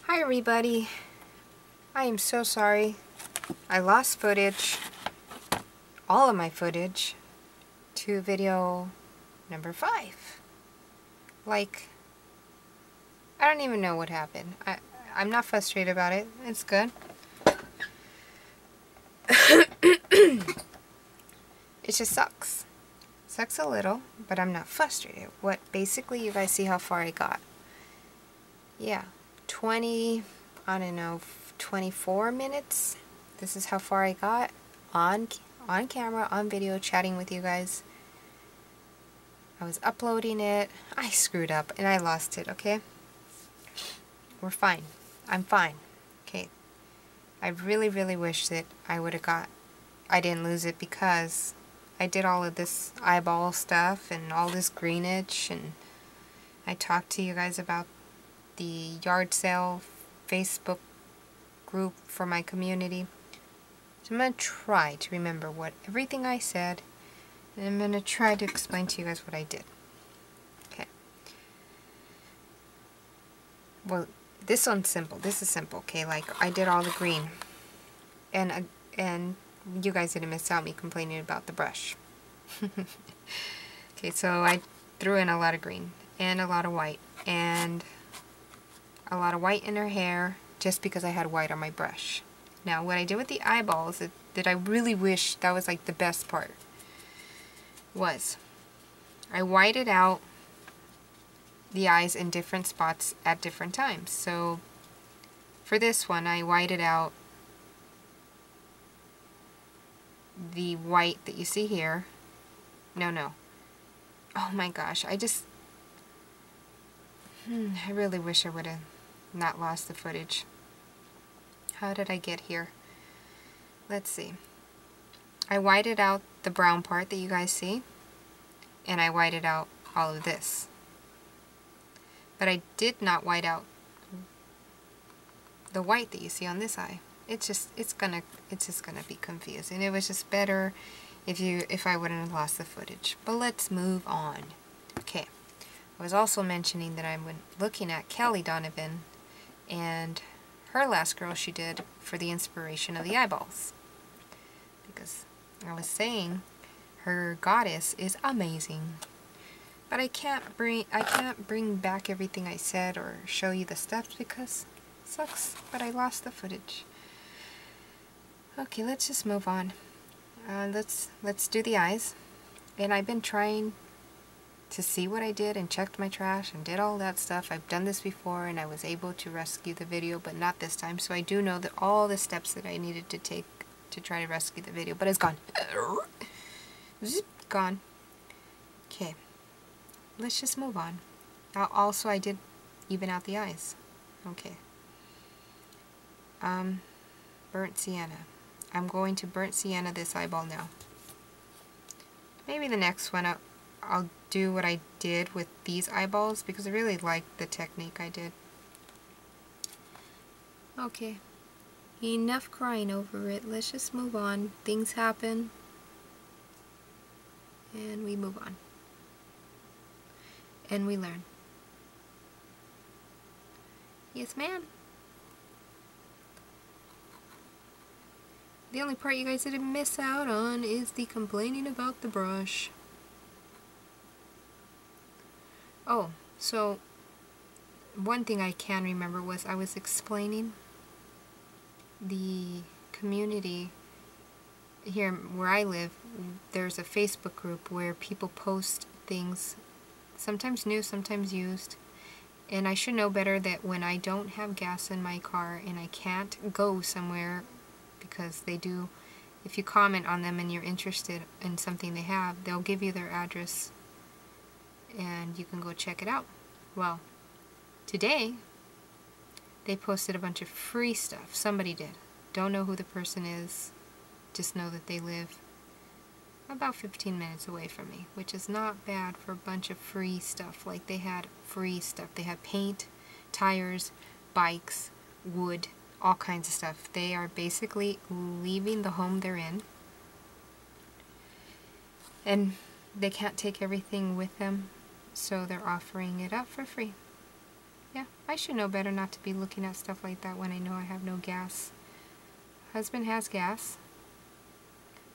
Hi everybody, I am so sorry. I lost footage, all of my footage, to video number 5. Like, I don't even know what happened. I'm not frustrated about it, it's good. It just sucks. Sucks a little, but I'm not frustrated. Basically, you guys see how far I got. Yeah, 20, I don't know, 24 minutes. This is how far I got on camera, on video, chatting with you guys. I was uploading it. I screwed up and I lost it, okay? We're fine. I'm fine. Okay. I really, really wish that I didn't lose it because I did all of this eyeball stuff and all this greenage, and I talked to you guys about the yard sale Facebook group for my community. So I'm going to try to remember everything I said, and I'm going to try to explain to you guys what I did. Okay. Well, this one's simple. This is simple, okay? Like, I did all the green. And you guys didn't miss out me complaining about the brush. Okay, so I threw in a lot of green and a lot of white and a lot of white in her hair just because I had white on my brush. Now, what I did with the eyeballs that I really wish that was like the best part was I whited out the eyes in different spots at different times. So for this one, I whited out the white that you see here. No. Oh my gosh, I really wish I would have not lost the footage. How did I get here? Let's see. I whited out the brown part that you guys see, and I whited out all of this. But I did not white out the white that you see on this eye. It's just gonna be confusing. It was just better if I wouldn't have lost the footage. But let's move on. Okay. I was also mentioning that I'm looking at Kelly Donovan and her last girl she did for the inspiration of the eyeballs. Because I was saying her goddess is amazing. But I can't bring back everything I said or show you the steps because it sucks, but I lost the footage. Okay, let's just move on. Let's do the eyes. And I've been trying to see what I did and checked my trash and did all that stuff. I've done this before and I was able to rescue the video, but not this time. So I do know that all the steps that I needed to take to try to rescue the video, but it's gone. Zip, gone. Okay, let's just move on. Also, I did even out the eyes. Okay. Burnt sienna. I'm going to burnt sienna this eyeball now. Maybe the next one I'll do what I did with these eyeballs because I really liked the technique I did. Okay. Enough crying over it. Let's just move on. Things happen. And we move on. And we learn. Yes, ma'am. The only part you guys didn't miss out on is the complaining about the brush. Oh, so one thing I can remember was I was explaining the community here where I live. There's a Facebook group where people post things, sometimes new, sometimes used. And I should know better that when I don't have gas in my car and I can't go somewhere, because they do, if you comment on them and you're interested in something they have, they'll give you their address and you can go check it out. Well, today they posted a bunch of free stuff. Somebody did. Don't know who the person is, just know that they live about 15 minutes away from me, which is not bad for a bunch of free stuff. Like, they had free stuff. They had paint, tires, bikes, wood, all kinds of stuff. They are basically leaving the home they're in, and they can't take everything with them, so they're offering it up for free. Yeah, I should know better not to be looking at stuff like that when I know I have no gas. Husband has gas,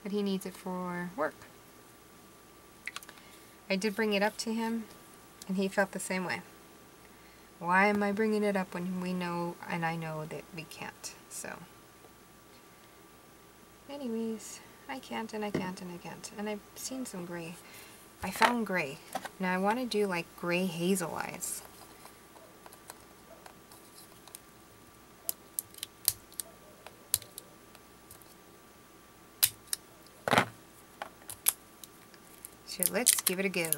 but he needs it for work. I did bring it up to him, and he felt the same way. Why am I bringing it up when we know, and I know that we can't? So, anyways, I can't, and I can't, and I can't. And I've seen some gray. I found gray. Now I want to do like gray hazel eyes. So let's give it a go.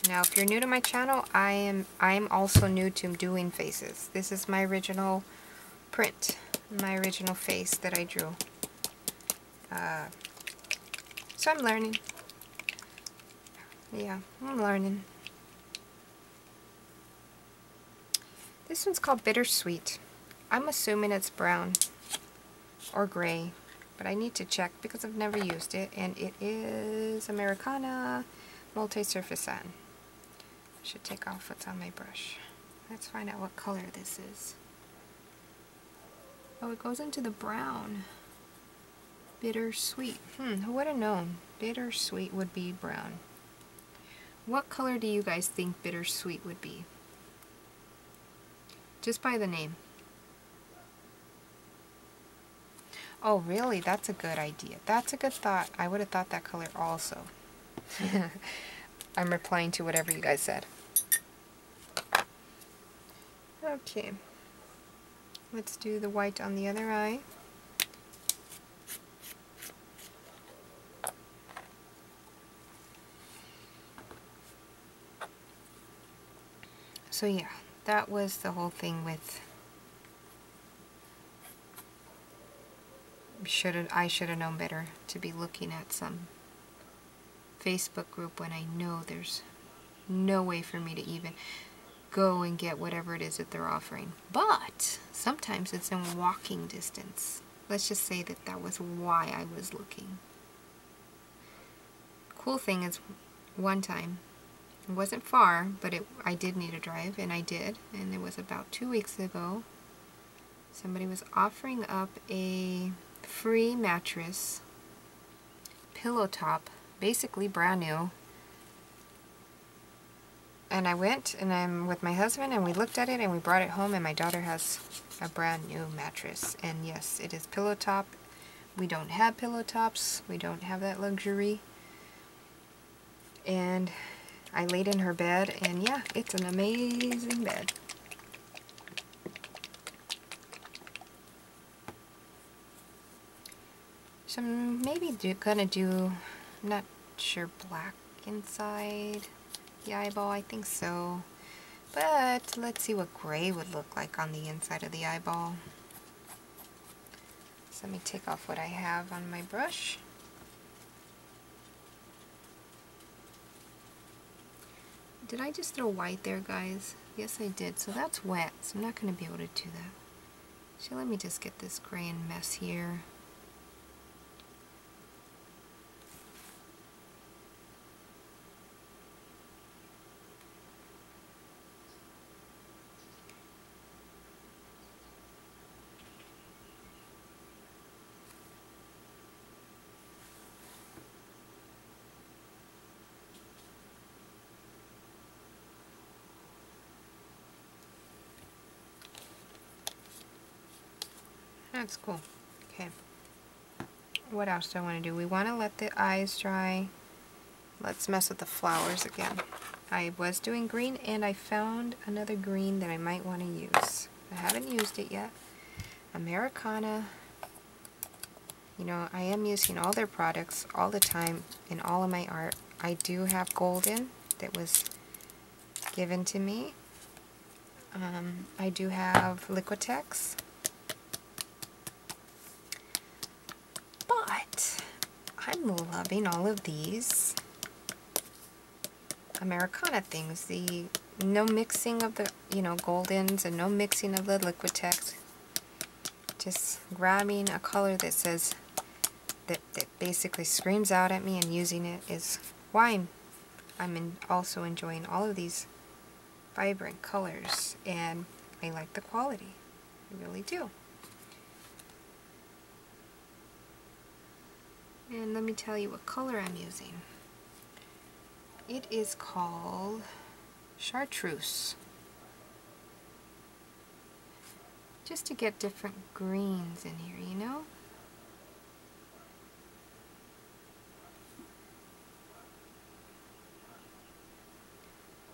Now, if you're new to my channel, I'm also new to doing faces. This is my original print, my original face that I drew. So I'm learning. Yeah, I'm learning. This one's called Bittersweet. I'm assuming it's brown or gray, but I need to check because I've never used it, and it is Americana multi-surface satin. I should take off what's on my brush. Let's find out what color this is. Oh, it goes into the brown. Bittersweet. Who would have known? Bittersweet would be brown. What color do you guys think Bittersweet would be? Just by the name. Oh, really? That's a good idea. That's a good thought. I would have thought that color also. I'm replying to whatever you guys said. Okay. Let's do the white on the other eye. So yeah, that was the whole thing with I should have known better to be looking at some Facebook group when I know there's no way for me to even go and get whatever it is that they're offering. But sometimes it's in walking distance. Let's just say that that was why I was looking. Cool thing is, one time, it wasn't far, but I did need a drive, and I did, and it was about 2 weeks ago. Somebody was offering up a free mattress, pillow top, basically brand new. And I went, and I'm with my husband, and we looked at it, and we brought it home, and my daughter has a brand new mattress. And yes, it is pillow top. We don't have pillow tops. We don't have that luxury. And I laid in her bed, and yeah, it's an amazing bed. So I'm maybe gonna do, I'm not sure, black inside the eyeball. I think so. But let's see what gray would look like on the inside of the eyeball. So let me take off what I have on my brush. Did I just throw white there, guys? Yes, I did. So that's wet, so I'm not going to be able to do that. So let me just get this gray and mess here. That's cool. Okay. What else do I want to do? We want to let the eyes dry. Let's mess with the flowers again. I was doing green, and I found another green that I might want to use. I haven't used it yet. Americana. You know, I am using all their products all the time in all of my art. I do have golden that was given to me. I do have Liquitex. But I'm loving all of these Americana things. The no mixing of the, goldens, and no mixing of the Liquitex. Just grabbing a color that says, that basically screams out at me, and using it is why I'm also enjoying all of these vibrant colors, and I like the quality. I really do. And let me tell you what color I'm using. It is called Chartreuse. Just to get different greens in here, you know?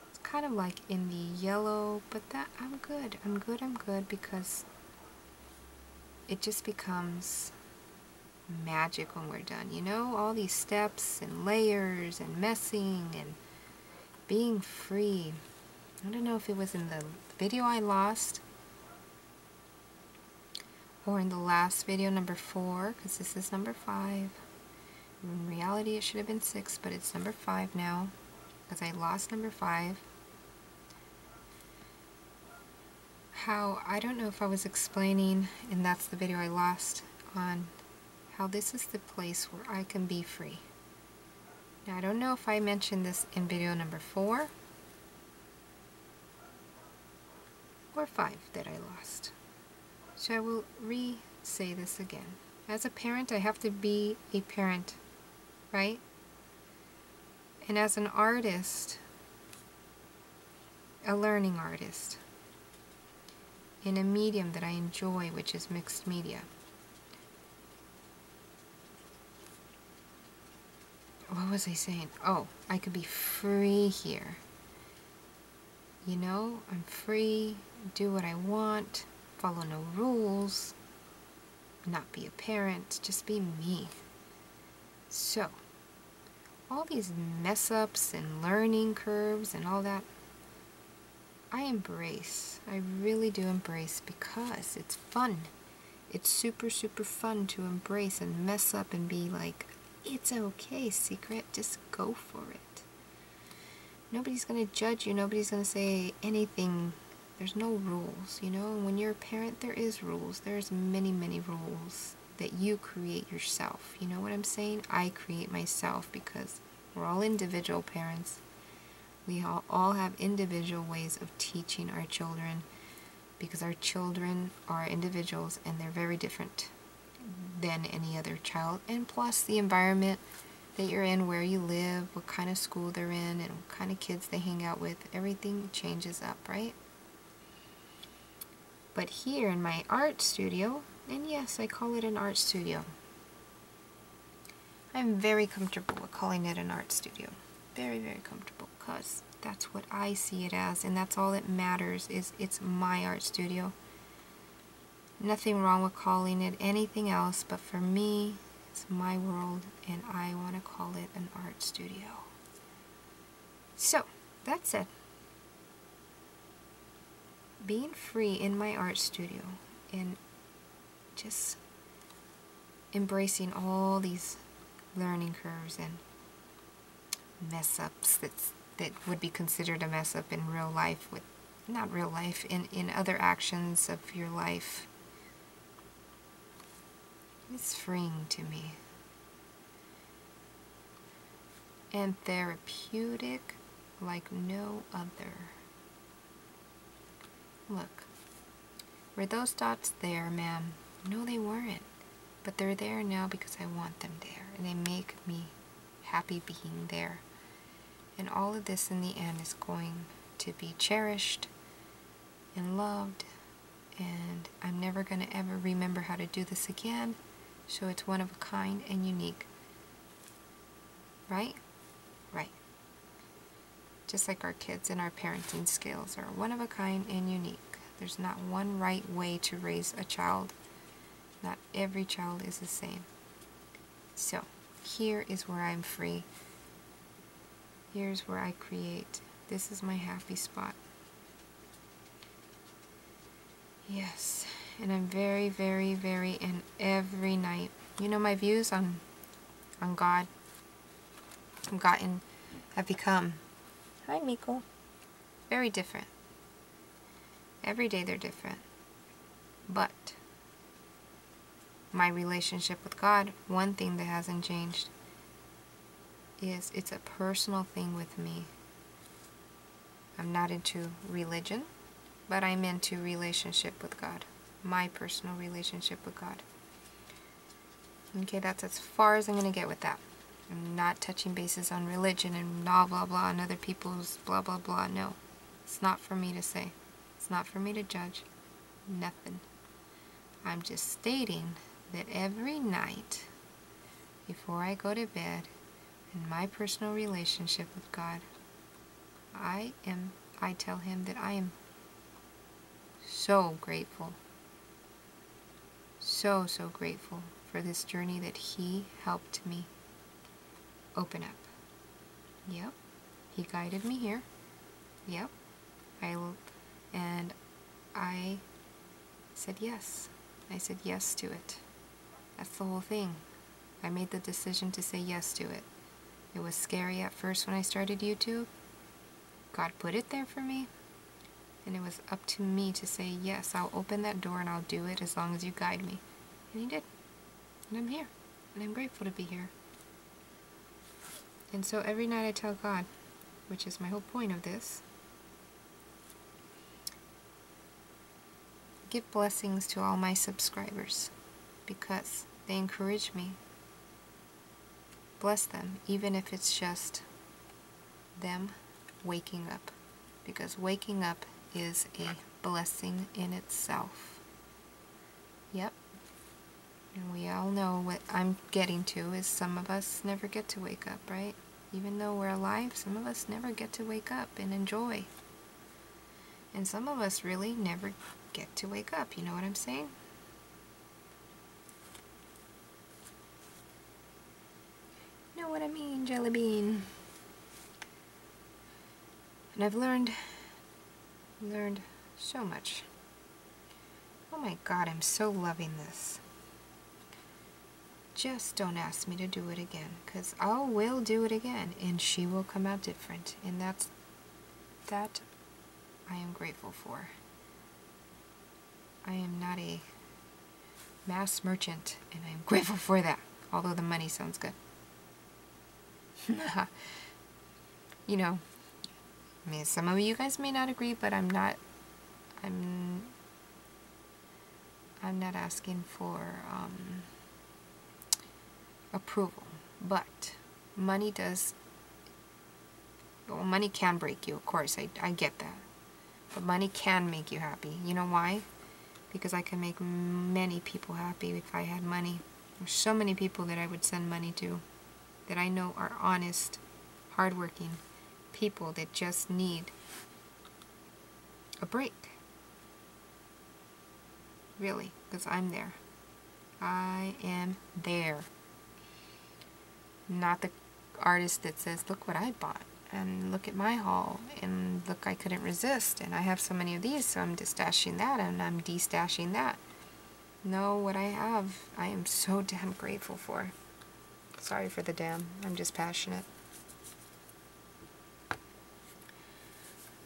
It's kind of like in the yellow, but that I'm good because it just becomes magic when we're done, you know? All these steps and layers and messing and being free. I don't know if it was in the video I lost or in the last video, number 4, because this is number 5. In reality it should have been 6, but it's number 5 now because I lost number 5. How, I don't know if I was explaining, and that's the video I lost, on how this is the place where I can be free. Now I don't know if I mentioned this in video number 4 or 5 that I lost. So I will re-say this again. As a parent, I have to be a parent, right? And as an artist, a learning artist, in a medium that I enjoy, which is mixed media. What was I saying? Oh, I could be free here. You know, I'm free, do what I want, follow no rules, not be a parent, just be me. So, all these mess-ups and learning curves and all that, I embrace. I really do embrace because it's fun. It's super, super fun to embrace and mess up and be like, it's okay, Secret, just go for it. Nobody's going to judge you. Nobody's going to say anything. There's no rules, you know. When you're a parent, there is rules. There's many, many rules that you create yourself. You know what I'm saying? I create myself because we're all individual parents. We all have individual ways of teaching our children because our children are individuals and they're very different than any other child. And plus the environment that you're in, where you live, what kind of school they're in, and what kind of kids they hang out with, everything changes up, right? But here in my art studio, and yes, I call it an art studio, I'm very comfortable with calling it an art studio. Very, very comfortable, because that's what I see it as, and that's all that matters, is it's my art studio. Nothing wrong with calling it anything else, but for me, it's my world, and I want to call it an art studio. So, that's it. Being free in my art studio and just embracing all these learning curves and mess-ups that would be considered a mess-up in real life, with not real life, in other actions of your life. It's freeing to me. And therapeutic like no other. Look. Were those dots there, ma'am? No, they weren't. But they're there now because I want them there. And they make me happy being there. And all of this in the end is going to be cherished and loved. And I'm never going to ever remember how to do this again. So it's one of a kind and unique. Right? Right. Just like our kids and our parenting skills are one of a kind and unique. There's not one right way to raise a child. Not every child is the same. So, here is where I'm free. Here's where I create. This is my happy spot. Yes. And I'm very, very, very, and every night, you know, my views on God have become, hi Miko, very different. Every day they're different. But my relationship with God, one thing that hasn't changed is it's a personal thing with me. I'm not into religion, but I'm into relationship with God. My personal relationship with God. Okay, that's as far as I'm going to get with that. I'm not touching bases on religion and blah, blah, blah, and other people's blah, blah, blah. No. It's not for me to say. It's not for me to judge. Nothing. I'm just stating that every night, before I go to bed, in my personal relationship with God, I tell Him that I am so grateful. So, so grateful for this journey that He helped me open up. Yep. He guided me here. Yep. And I said yes. I said yes to it. That's the whole thing. I made the decision to say yes to it. It was scary at first when I started YouTube. God put it there for me. And it was up to me to say, yes, I'll open that door and I'll do it as long as you guide me. And He did. And I'm here. And I'm grateful to be here. And so every night I tell God, which is my whole point of this, give blessings to all my subscribers because they encourage me. Bless them, even if it's just them waking up. Because waking up is a blessing in itself. Yep. And we all know what I'm getting to is some of us never get to wake up, right? Even though we're alive, some of us never get to wake up and enjoy. And some of us really never get to wake up, you know what I'm saying? You know what I mean, Jelly Bean? And I've learned so much. Oh my God, I'm so loving this. Just don't ask me to do it again, because I will do it again, and she will come out different, and that I am grateful for. I am not a mass merchant, and I'm grateful for that, although the money sounds good. You know, I mean, some of you guys may not agree, but I'm not asking for approval, but money can break you, of course, I get that, but money can make you happy. You know why? Because I can make many people happy if I had money. There's so many people that I would send money to that I know are honest, hardworking people that just need a break. Really, because I'm there. I am there. Not the artist that says, look what I bought, and look at my haul, and look, I couldn't resist, and I have so many of these, so I'm destashing that, and I'm destashing that. No, what I have, I am so damn grateful for. Sorry for the damn, I'm just passionate.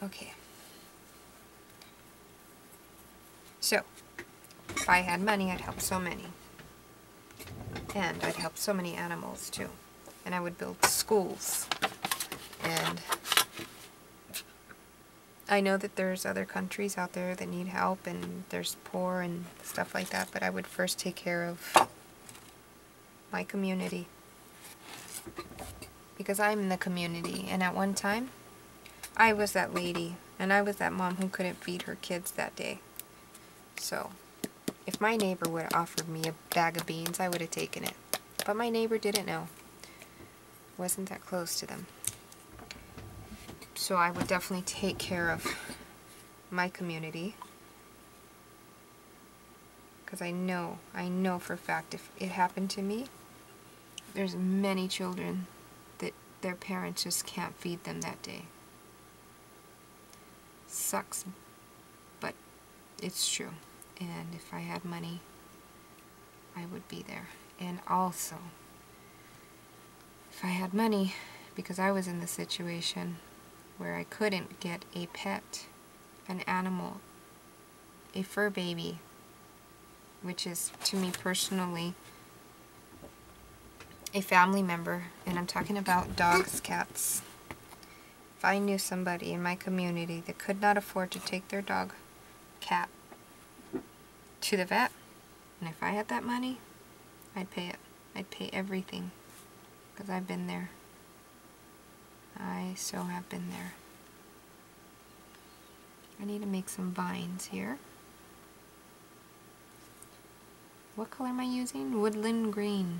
Okay. So, if I had money, I'd help so many. And I'd help so many animals, too. And I would build schools. And I know that there's other countries out there that need help, and there's poor and stuff like that, but I would first take care of my community. Because I'm in the community, and at one time, I was that lady, and I was that mom who couldn't feed her kids that day. So, if my neighbor would have offered me a bag of beans, I would have taken it. But my neighbor didn't know. Wasn't that close to them. So I would definitely take care of my community. Because I know for a fact if it happened to me, there's many children that their parents just can't feed them that day. Sucks, but it's true. And if I had money, I would be there. And also, if I had money, because I was in the situation where I couldn't get a pet, an animal, a fur baby, which is, to me personally, a family member, and I'm talking about dogs, cats. if I knew somebody in my community that could not afford to take their dog, cat, to the vet, and if I had that money, I'd pay it. I'd pay everything, because I've been there. I so have been there. I need to make some vines here. What color am I using? Woodland green.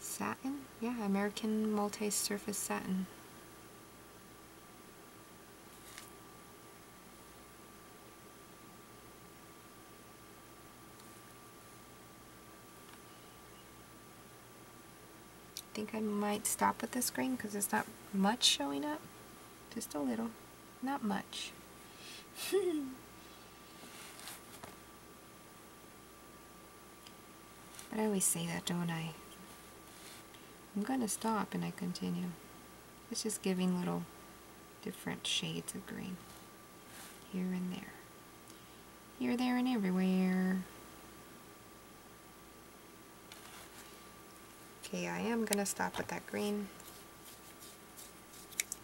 Satin? Yeah, American multi-surface satin. I think I might stop with this green because there's not much showing up. Just a little. Not much. But I always say that, don't I? I'm gonna stop and I continue. It's just giving little different shades of green. Here and there. Here, there, and everywhere. Okay, I am gonna stop with that green.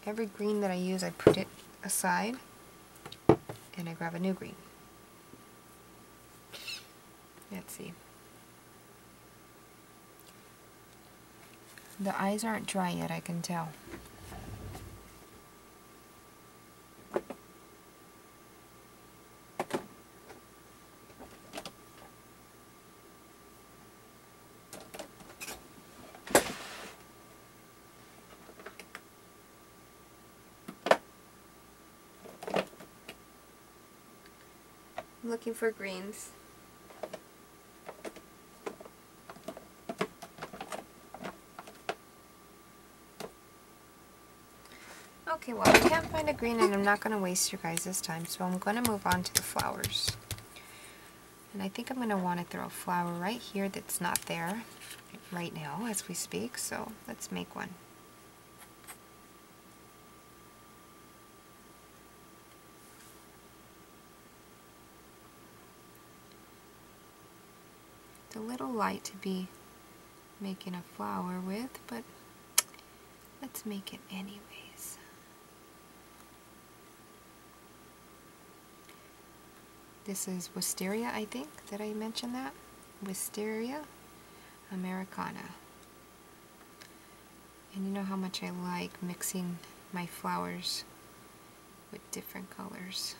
Every green that I use, I put it aside and I grab a new green. Let's see. The eyes aren't dry yet, I can tell. I'm looking for greens. Okay, well, I can't find a green and I'm not going to waste your guys' time, so I'm going to move on to the flowers. And I think I'm going to want to throw a flower right here that's not there right now as we speak, so let's make one. It's a little light to be making a flower with, but let's make it anyways. This is Wisteria, I think. Did I mention that? Wisteria Americana. And you know how much I like mixing my flowers with different colors.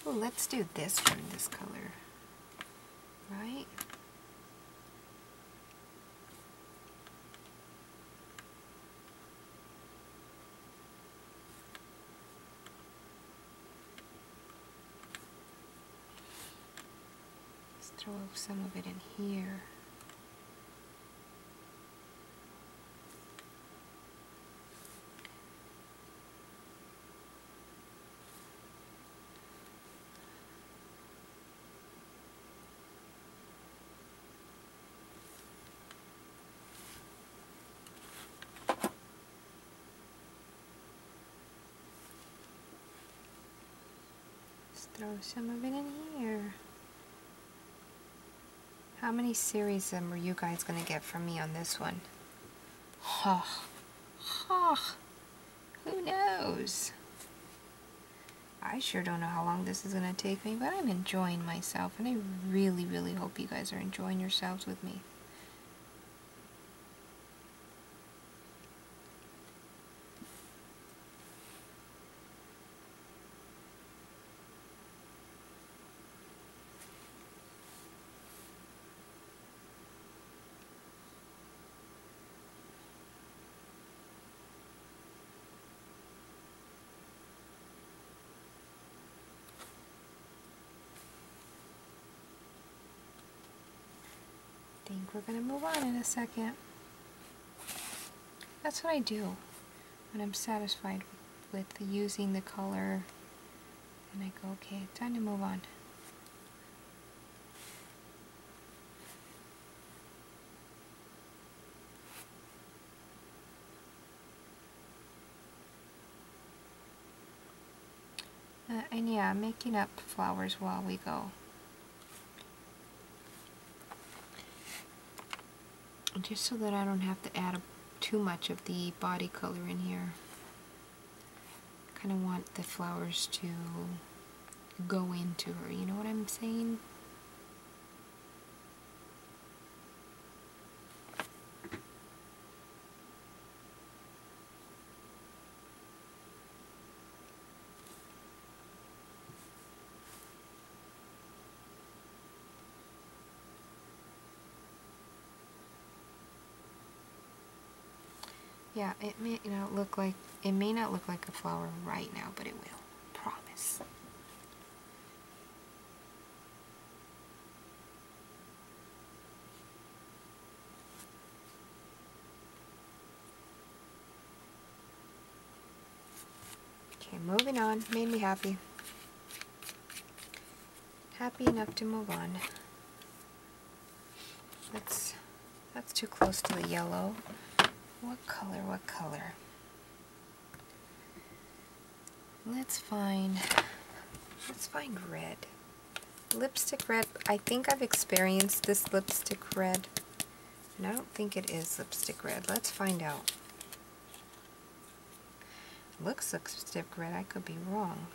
Oh, let's do this one, this color. Right? Let's throw some of it in here. Throw some of it in here. How many series are you guys going to get from me on this one? Who knows? I sure don't know how long this is going to take me, but I'm enjoying myself, and I really, really hope you guys are enjoying yourselves with me. I think we're going to move on in a second. That's what I do when I'm satisfied with using the color, and I go, okay, time to move on. And yeah, making up flowers while we go. Just so that I don't have to add too much of the body color in here. I kind of want the flowers to go into her, you know what I'm saying? Yeah, it may not look like a flower right now, but it will. Promise. Okay, moving on. Made me happy. Happy enough to move on. That's too close to the yellow. What color? What color? Let's find red. Lipstick red. I think I've experienced this lipstick red. And I don't think it is lipstick red. Let's find out. Looks lipstick red. I could be wrong.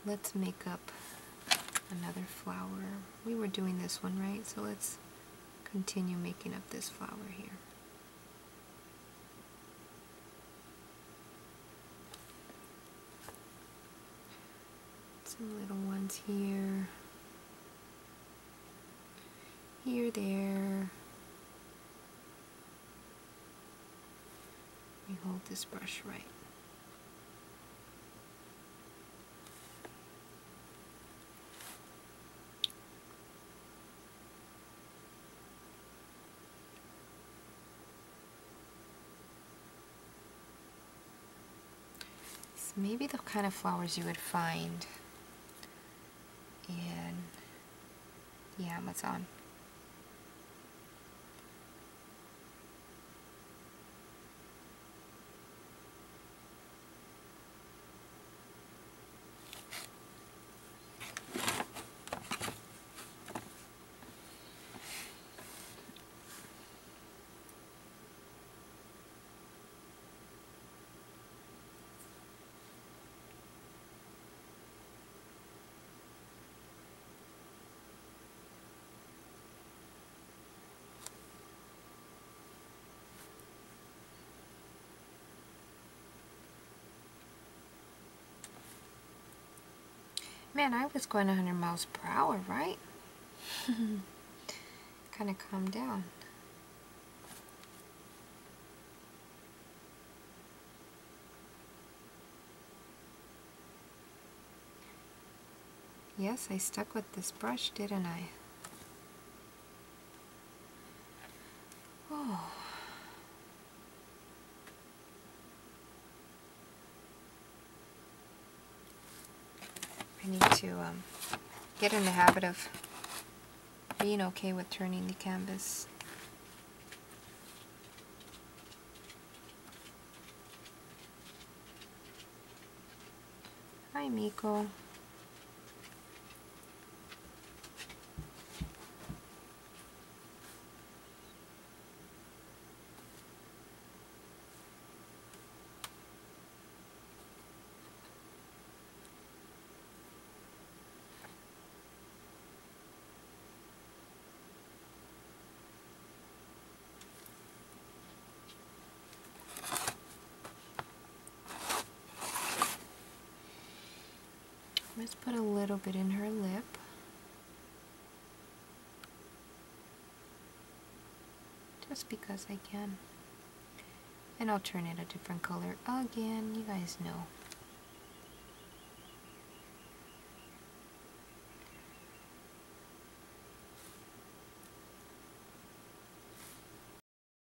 Let's make up another flower. We were doing this one, right? So let's continue making up this flower here. Some little ones here. Here, there. Let me hold this brush right. Maybe the kind of flowers you would find in the Amazon. Man, I was going 100 miles per hour, right? Kind of calmed down. Yes, I stuck with this brush, didn't I? Oh. I need to get in the habit of being okay with turning the canvas. Hi, Miko. Let's put a little bit in her lip. Just because I can. And I'll turn it a different color again, you guys know.